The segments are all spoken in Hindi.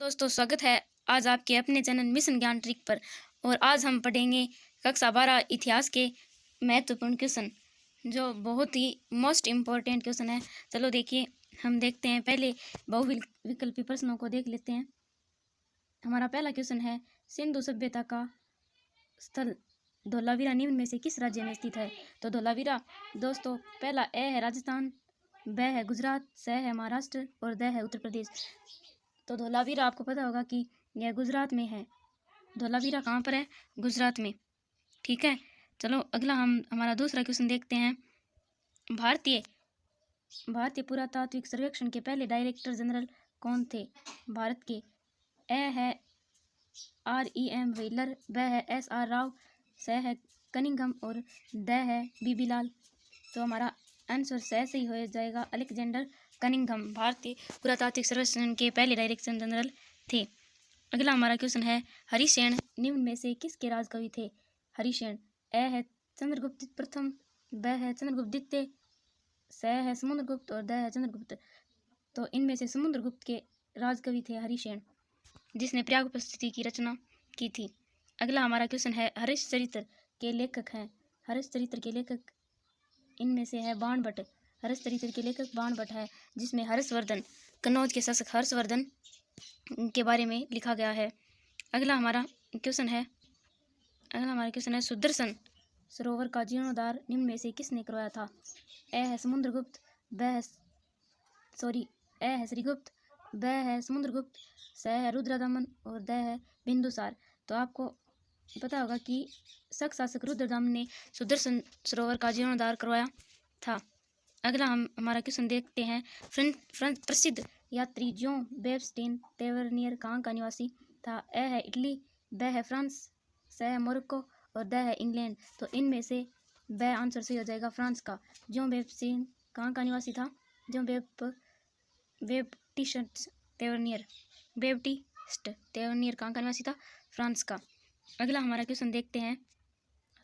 दोस्तों, स्वागत है आज आपके अपने चैनल मिशन ज्ञान ट्रिक पर। और आज हम पढ़ेंगे कक्षा 12 इतिहास के महत्वपूर्ण क्वेश्चन, जो बहुत ही मोस्ट इम्पोर्टेंट क्वेश्चन है। चलो देखिए, हम देखते हैं। पहले बहुविकल्पी प्रश्नों को देख लेते हैं। हमारा पहला क्वेश्चन है, सिंधु सभ्यता का स्थल धोलावीरा निम्न में से किस राज्य में स्थित है? तो धोलावीरा दोस्तों, पहला ए है राजस्थान, ब है गुजरात, स है महाराष्ट्र और द है उत्तर प्रदेश। तो धोलावीरा आपको पता होगा कि यह गुजरात में है। धोलावीरा कहाँ पर है? गुजरात में। ठीक है, चलो अगला हम हमारा दूसरा क्वेश्चन देखते हैं। भारतीय पुरातात्विक सर्वेक्षण के पहले डायरेक्टर जनरल कौन थे भारत के? ए है REM व्हीलर, ब है SR राव, स है कनिंघम और द है बीबी लाल। तो हमारा आंसर से ही हो जाएगा, अलेक्जेंडर कनिंघम भारतीय पुरातात्विक सर्वेक्षण के पहले डायरेक्टर जनरल थे। अगला हमारा क्वेश्चन है, हरिसेन निम्न में से किसके राजकवि थे? हरिसेन, ए है चंद्रगुप्त प्रथम, ब है चंद्रगुप्त द्वितीय, स है समुद्रगुप्त और द है चंद्रगुप्त। तो इनमें से समुद्रगुप्त के राजकवि थे हरिसेन, जिसने प्रयागोपस्थिति की रचना की थी। अगला हमारा क्वेश्चन है, हर्षचरित्र के लेखक हैं। हर्षचरित्र के लेखक इनमें से है बाणभट्ट। हर्षचरित्र के लेखक बाणभट्ट है, जिसमें हर्षवर्धन, कन्नौज के शासक हर्षवर्धन के बारे में लिखा गया है। अगला हमारा क्वेश्चन है सुदर्शन सरोवर का जीर्णोद्धार निम्न में से किसने करवाया था? ए है समुद्रगुप्त, ए है श्रीगुप्त, ब है समुद्रगुप्त, स है रुद्रदमन और द है बिंदुसार। तो आपको पता होगा कि शक शासक रुद्रदमन ने सुदर्शन सरोवर का जीर्णोद्धार करवाया था। अगला हमारा क्वेश्चन देखते हैं। प्रसिद्ध यात्री जॉन बेब्स्टेन तेवर्नियर कहाँ का निवासी था? ए है इटली, ब है फ्रांस, स है मोरक्को और द है इंग्लैंड। तो इनमें से ब आंसर सही हो जाएगा, फ्रांस का। जॉन बेब्स्टेन कहाँ का निवासी था? जॉन बेप्टिस्ट तेवर्नियर कहाँ का निवासी था? फ्रांस का। अगला हमारा क्वेश्चन देखते हैं।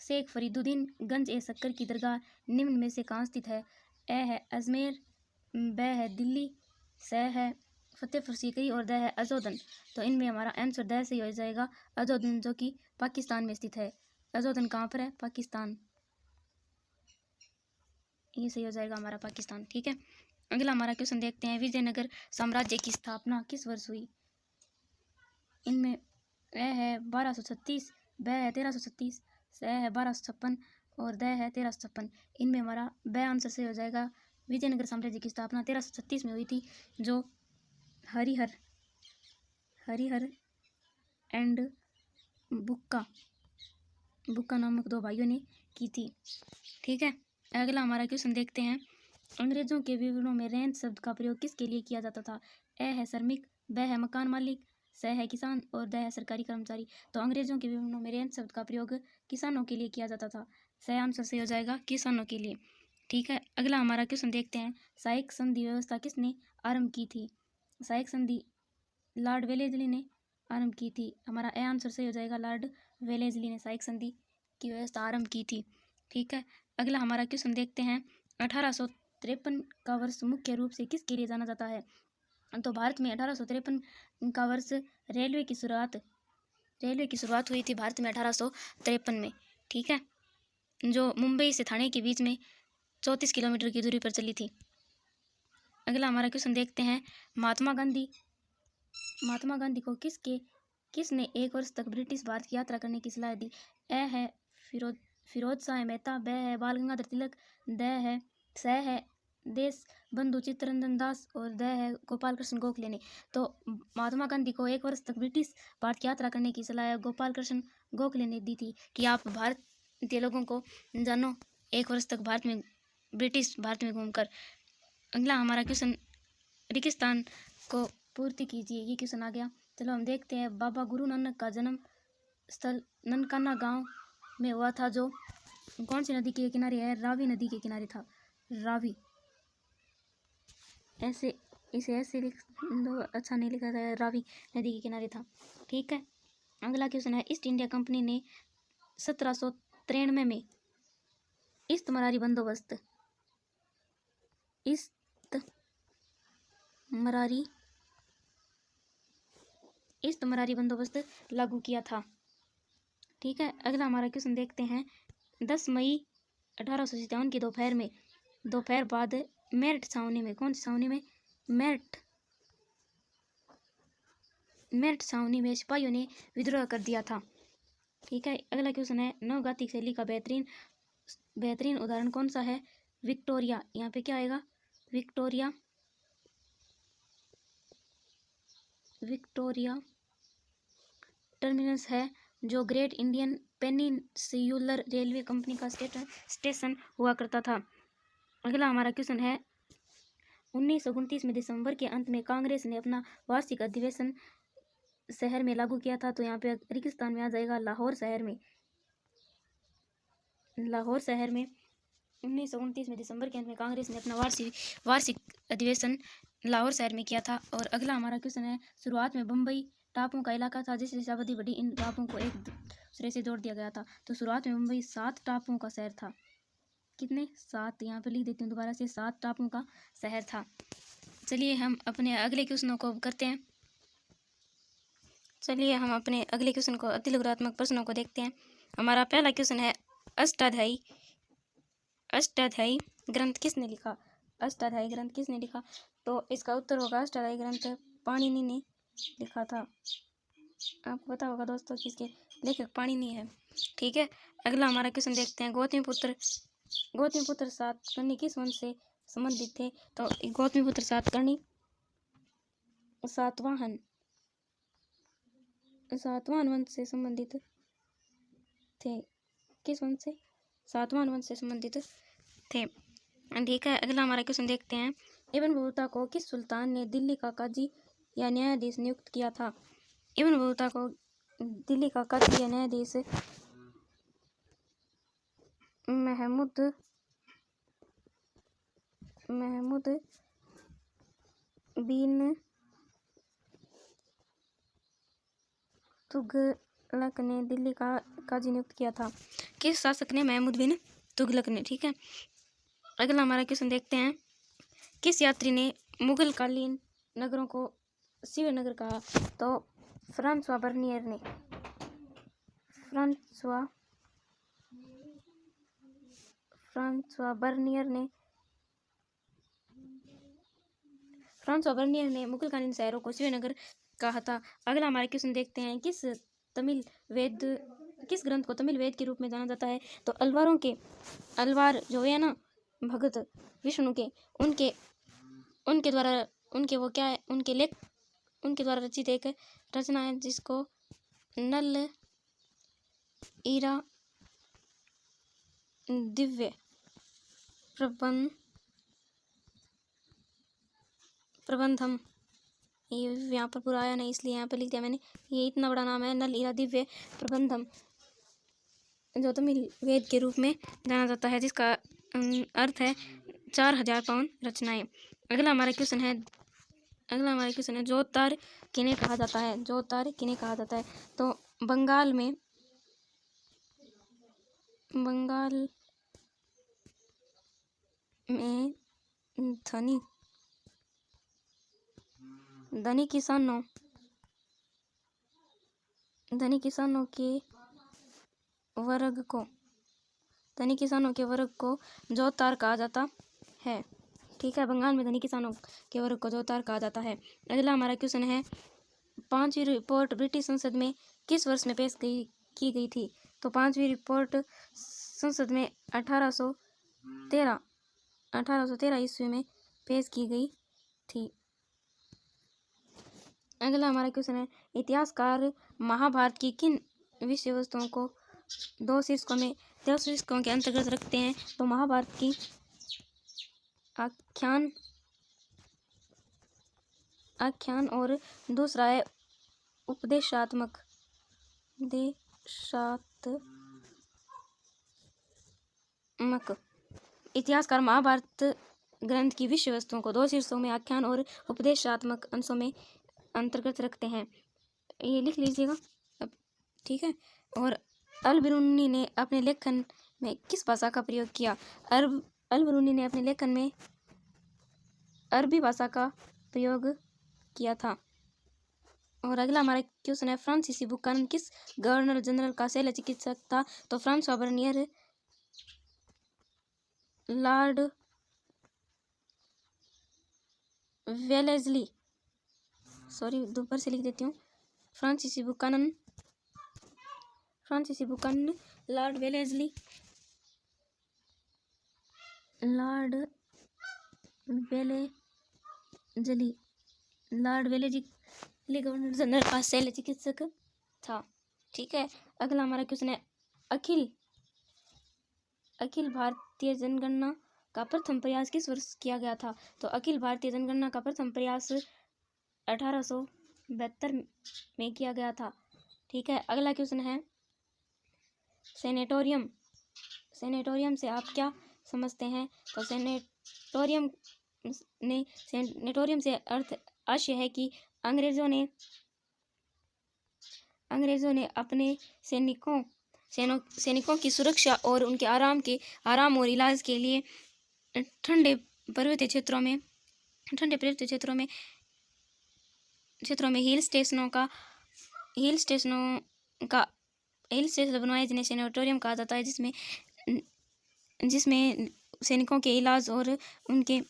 शेख फरीदुद्दीन गंज ए शक्कर की दरगाह निम्न में से कहाँ स्थित है? ए है अजमेर, ब है दिल्ली, स है फतेहपुर सीकरी और द है अजोदन। तो इनमें हमारा आंसर द से हो जाएगा, अजोदन, जो कि पाकिस्तान में स्थित है। अजोदन कहाँ पर है? पाकिस्तान। ये सही हो जाएगा हमारा, पाकिस्तान। ठीक है, अगला हमारा क्वेश्चन देखते हैं। विजयनगर साम्राज्य की स्थापना किस वर्ष हुई? इनमें ए है 1236, ब है 1336, स है 1256 और द है 1356। इनमें हमारा ब आंसर से हो जाएगा। विजयनगर साम्राज्य की स्थापना 1336 में हुई थी, जो हरिहर एंड बुक्का नामक दो भाइयों ने की थी। ठीक है, अगला हमारा क्वेश्चन देखते हैं। अंग्रेजों के विवरणों में रेंज शब्द का प्रयोग किसके लिए किया जाता था? ए है श्रमिक, ब है मकान मालिक, स है किसान और द है सरकारी कर्मचारी। तो अंग्रेजों के विवरणों में रेंज शब्द का प्रयोग किसानों के लिए किया जाता था। स आंसर से हो जाएगा, किसानों के लिए। ठीक है, अगला हमारा क्वेश्चन देखते हैं। सहायक संधि व्यवस्था किसने आरंभ की थी? सहायक संधि लॉर्ड वेलेस्ली ने आरंभ की थी। हमारा ए आंसर से हो जाएगा, लॉर्ड वेलेस्ली ने सहायक संधि की व्यवस्था आरंभ की थी। ठीक है, अगला हमारा क्वेश्चन देखते हैं। 1853 का वर्ष मुख्य रूप से किसके लिए जाना जाता है? तो भारत में 1853 का वर्ष रेलवे की शुरुआत हुई थी भारत में 1853 में। ठीक है, जो मुंबई से थाने के बीच में 34 किलोमीटर की दूरी पर चली थी। अगला हमारा क्वेश्चन देखते हैं। महात्मा गांधी को किसने 1 वर्ष तक ब्रिटिश भारत की यात्रा करने की सलाह दी? ए है फिरोज शाह मेहता, ब है बाल गंगाधर तिलक, स है देश बंधु चित्तरंजन दास और द है गोपाल कृष्ण गोखले ने। तो महात्मा गांधी को 1 वर्ष तक ब्रिटिश भारत की यात्रा करने की सलाह गोपाल कृष्ण गोखले ने दी थी, कि आप भारतीय लोगों को जानो 1 वर्ष तक ब्रिटिश भारत में घूमकर। अगला हमारा क्वेश्चन, रेगिस्तान को पूर्ति कीजिए, ये क्वेश्चन आ गया। चलो हम देखते हैं। बाबा गुरु नानक का जन्म स्थल ननकाना गांव में हुआ था, जो कौन सी नदी के किनारे है? रावी नदी के किनारे था। रावी, इसे ऐसे लिख दो, अच्छा नहीं लिखा था, रावी नदी के किनारे था। ठीक है, अगला क्वेश्चन है। ईस्ट इंडिया कंपनी ने 1793 में ईस्ट मरारी इस्तमरारी बंदोबस्त लागू किया था। ठीक है, अगला हमारा क्वेश्चन देखते हैं। 10 मई 1857 की दोपहर बाद मेरठ छावनी में, कौन सी छावनी में? मेरठ छावनी में सिपाहियों ने विद्रोह कर दिया था। ठीक है, अगला क्वेश्चन है, नवगोथिक शैली का बेहतरीन उदाहरण कौन सा है? विक्टोरिया। यहाँ पे क्या आएगा? विक्टोरिया टर्मिनस है, जो great Indian peninsular railway company का स्टेशन हुआ करता था। अगला हमारा क्वेश्चन है, 1929 में दिसंबर के अंत में कांग्रेस ने अपना वार्षिक अधिवेशन शहर में लागू किया था। तो यहाँ पे रेगिस्तान में आ जाएगा लाहौर शहर में। 1929 में दिसंबर के अंत में कांग्रेस ने अपना वार्षिक अधिवेशन लाहौर शहर में किया था। और अगला हमारा क्वेश्चन है, शुरुआत में बम्बई टापुओं का इलाका था, जैसे जैसे आबादी बढ़ी इन टापुओं को एक दूसरे से जोड़ दिया गया था। तो शुरुआत में मुंबई 7 टापुओं का शहर था। कितने? 7। यहाँ पे लिख देती हूँ दोबारा से, 7 टापुओं का शहर था। चलिए हम अपने अगले क्वेश्चनों को करते हैं। चलिए हम अपने अगले क्वेश्चन को अतिलघुरात्मक प्रश्नों को देखते हैं। हमारा पहला क्वेश्चन है, अष्टाध्यायी ग्रंथ किसने लिखा? अष्टाध्यायी ग्रंथ किसने लिखा? तो इसका उत्तर होगा अष्टाध्यायी ग्रंथ पाणिनि ने लिखा था। आपको पता होगा दोस्तों किसके लेखक पाणिनि है। ठीक है, अगला हमारा क्वेश्चन देखते हैं। गौतमीपुत्र सातकर्णी किस वंश से संबंधित थे? तो गौतमीपुत्र सातकर्णी सातवाहन वंश से संबंधित थे। किस वंश से? सातवाहन वंश से संबंधित थे। ठीक है, अगला हमारा क्वेश्चन देखते हैं। इब्न बतूता को किस सुल्तान ने दिल्ली का काजी या न्यायाधीश नियुक्त किया था? इब्न बतूता को दिल्ली का काजी या न्यायाधीश महमूद बिन तुगलक ने दिल्ली का काजी नियुक्त किया था। किस शासक ने? महमूद बिन तुगलक ने। ठीक है, अगला हमारा क्वेश्चन देखते हैं। किस यात्री ने मुगल कालीन नगरों को शिव नगर कहा? तो फ्रांसवा बर्नियर ने। फ्रांसवा बर्नियर ने मुगलकालीन शहरों को शिव नगर कहा था। अगला हमारा क्वेश्चन देखते हैं। किस ग्रंथ को तमिल वेद के रूप में जाना जाता है? तो अलवार जो है ना भगत विष्णु के, उनके द्वारा रचित एक रचना है, जिसको नल ईरा दिव्य प्रबंधम। ये यहाँ पर पूरा आया नहीं, इसलिए यहाँ पर लिख दिया मैंने। ये इतना बड़ा नाम है, नल ईरा दिव्य प्रबंधम, जो तमिल वेद के रूप में जाना जाता है, जिसका अर्थ है 4000 पाउंड रचनाएं। अगला हमारा क्वेश्चन है, जोतार किन्हें कहा जाता है? तो बंगाल में धनी किसानों के वर्ग को जोतार कहा जाता है। ठीक है, बंगाल में धनी किसानों के वर्ग को जोतार कहा जाता है। अगला हमारा क्वेश्चन है, 5वीं रिपोर्ट ब्रिटिश संसद में किस वर्ष में पेश की गई थी? तो 5वीं रिपोर्ट संसद में 1813 ईस्वी में पेश की गई थी। अगला हमारा क्वेश्चन है, इतिहासकार महाभारत की किन विषय वस्तुओं को 2 शीर्षकों के अंतर्गत रखते हैं? तो महाभारत की आख्यान और दूसरा है उपदेशात्मक। इतिहासकार महाभारत ग्रंथ की विषय वस्तुओं को 2 शीर्षकों में आख्यान और उपदेशात्मक अंशों में अंतर्गत रखते हैं। ये लिख लीजिएगा अब। ठीक है, और अल-बिरूनी ने अपने लेखन में किस भाषा का प्रयोग किया? अल-बिरूनी ने अपने लेखन में अरबी भाषा का प्रयोग किया था। और अगला हमारा क्वेश्चन है, फ्रांसीसी बुकानन किस गवर्नर जनरल का शल्य चिकित्सक था? तो Francois Bernier Lord Wellesley, sorry दोबारा से लिख देती हूँ, फ्रांसीसी Buchanan Lord Wellesley governor general का शल्य चिकित्सक था। ठीक है, अगला हमारा क्वेश्चन है, अखिल भारतीय जनगणना का प्रथम प्रयास किस वर्ष किया गया था? तो अखिल भारतीय जनगणना का प्रथम प्रयास 1872 में किया गया था। ठीक है, अगला क्वेश्चन है, सेनेटोरियम से आप क्या समझते हैं? तो सेनेटोरियम से अर्थ आशय है कि अंग्रेजों ने अपने सैनिकों की सुरक्षा और उनके आराम और इलाज के लिए ठंडे पर्वतीय क्षेत्रों में हिल स्टेशन बनवाए, जिन्हें सेनेटोरियम कहा जाता है, जिसमें सैनिकों के इलाज और उनके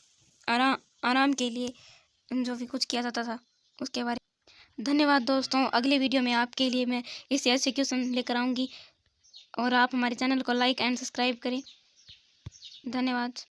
आराम के लिए जो भी कुछ किया जाता था उसके बारे में। धन्यवाद दोस्तों, अगले वीडियो में आपके लिए मैं इस ऐसे क्वेश्चन लेकर आऊँगी और आप हमारे चैनल को लाइक एंड सब्सक्राइब करें। धन्यवाद।